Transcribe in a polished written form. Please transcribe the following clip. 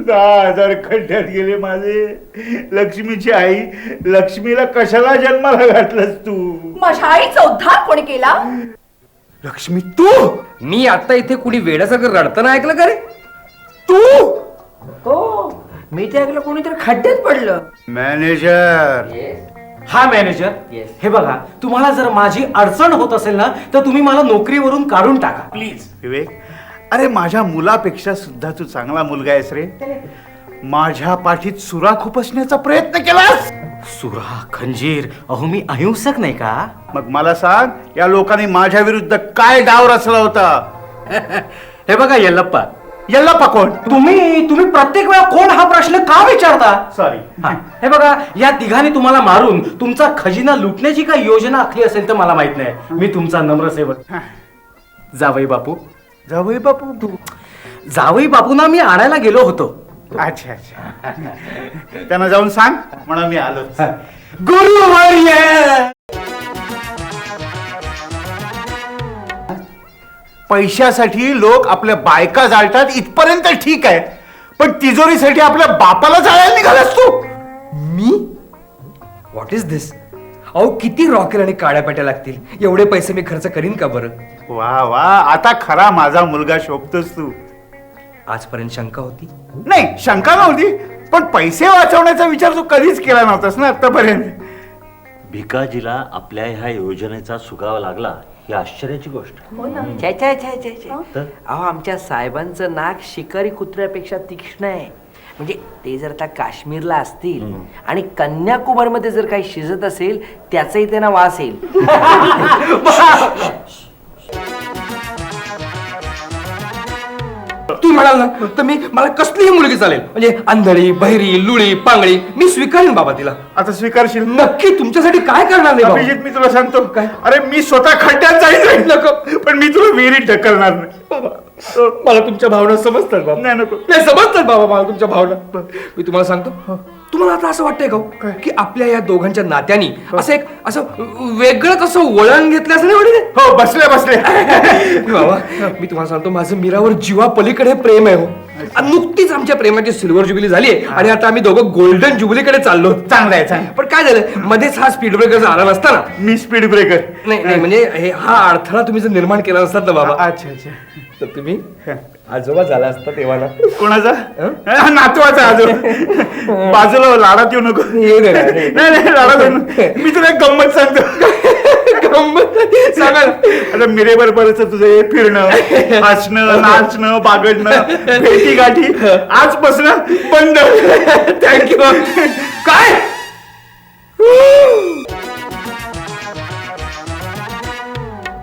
10,000 खड्ड्यात गेले माझे. लक्ष्मीची आई, लक्ष्मीला कशाला जन्माला घातलंस तू? माझ्या आईचा उद्धार कोणी केला? लक्ष्मी तू? मी आता इथे कुणी वेड्यासारखं रडताना ऐकलं का रे? तू? हो, मी ते ऐकलं कोणीतरी खड्ड्यात पडलं. मॅनेजर. हा मॅनेजर, हे बघा, तुम्हाला जर माझी अडचण होत असेल ना तर तुम्ही मला नोकरीवरून काढून टाका प्लीज. विवेक, अरे माझ्या मुलापेक्षा सुद्धा तू चांगला मुलगा आहेस रे. माझ्या पाठीत सुरा खुपसण्याचा प्रयत्न केलास. सुरा खंजीर, अहो मी अहिंसक नाही का? मग मला सांग, या लोकांनी माझ्या विरुद्ध काय डाव रचला होता? हे बघा यल्लप्पा, यल्लप्पा कोण? तुम्ही प्रत्येक वेळा कोण हा प्रश्न का विचारता? सॉरी. हा, हे बघा, या तिघांनी तुम्हाला मारून तुमचा खजिना लुटण्याची काय योजना आखली असेल तर मला माहित नाही. मी तुमचा नम्र सेवक जावई बापू. जावई बापू तू? जावई बापूंना मी आणायला गेलो होतो. अच्छा अच्छा. त्यांना जाऊन सांग म्हणा मी आलो. गुरुवर्य. पैशासाठी लोक आपल्या बायका जाळतात इथपर्यंत ठीक आहे, पण तिजोरीसाठी आपल्या बापाला जाळायला निघालास तू. मी? व्हॉट इज दिस? अहो किती रॉकेल आणि काळ्या पेट्या लागतील, एवढे पैसे मी खर्च करीन का बरं? वा वा, आता खरा माझा मुलगा शोभतोस तू. आजपर्यंत शंका होती. नाही, शंका नव्हती, पण पैसे वाचवण्याचा विचार तू कधीच केला नव्हतास ना आतापर्यंत. भिकाजीला आपल्या ह्या योजनेचा सुगावा लागला ही आश्चर्याची गोष्ट. छे छे छे छे छे. अहो आमच्या साहेबांचं नाक शिकारी कुत्र्यापेक्षा तीक्ष्ण आहे. म्हणजे ते जर आता काश्मीरला असतील आणि कन्याकुमारीमध्ये जर काही शिजत असेल त्याचाही त्यांना वास येईल. तू म्हणाल ना तर मला कसलीही मुलगी चालेल, म्हणजे आंधळी, बहिरी, लुळी, पांगळी, मी स्वीकारेन बाबा तिला. आता स्वीकारशील? नक्की. तुमच्यासाठी काय करणार नाही बाबा. अभिजित, मी तुला सांगतो काय? अरे मी स्वतः खड्ड्यात जाईल नको, पण मी तुला विहिरीत ढकलणार नाही बाबा, मला तुमच्या भावना समजतात बाबा. नाही, नको. नाही समजतात बाबा मला तुमच्या भावना. मी तुम्हाला सांगतो, तुम्हाला आता असं वाटतंय का की आपल्या या दोघांच्या नात्यानी असं वेगळंच असं वळण घेतलं असं नाही वाटत? हो, बसले बसले. बाबा मी तुम्हाला सांगतो, माझं मीरावर जीवा पलीकडे प्रेम आहे हो. आणि नुकतीच आमच्या प्रेमाची सिल्वर जुबिली झाली आहे आणि आता आम्ही दोघं गोल्डन जुबिलीकडे चाललो. चांगलं आहे, चांगलं. पण काय झालं, मध्येच हा स्पीड ब्रेकर आला नसता ना. मी स्पीड ब्रेकर नाही म्हणजे हा अडथळा तुम्ही जर निर्माण केला नसतात ना बाबा, अच्छा अच्छा. तर तुम्ही आजोबा झाला असता तेव्हा ना. कोणाचा? नातवाचा आजोबा. बाजूला लाडात येऊ नको. नाही नाही, लाडात येऊ नको. मी तुला एक गंमत सांगतो. सांगा ना. आता मिरेबरोबरच तुझं हे फिरणं, हसणं, नाचणं, बागडणं, भेटी गाठी आजपासून बंद. थँक्यू. काय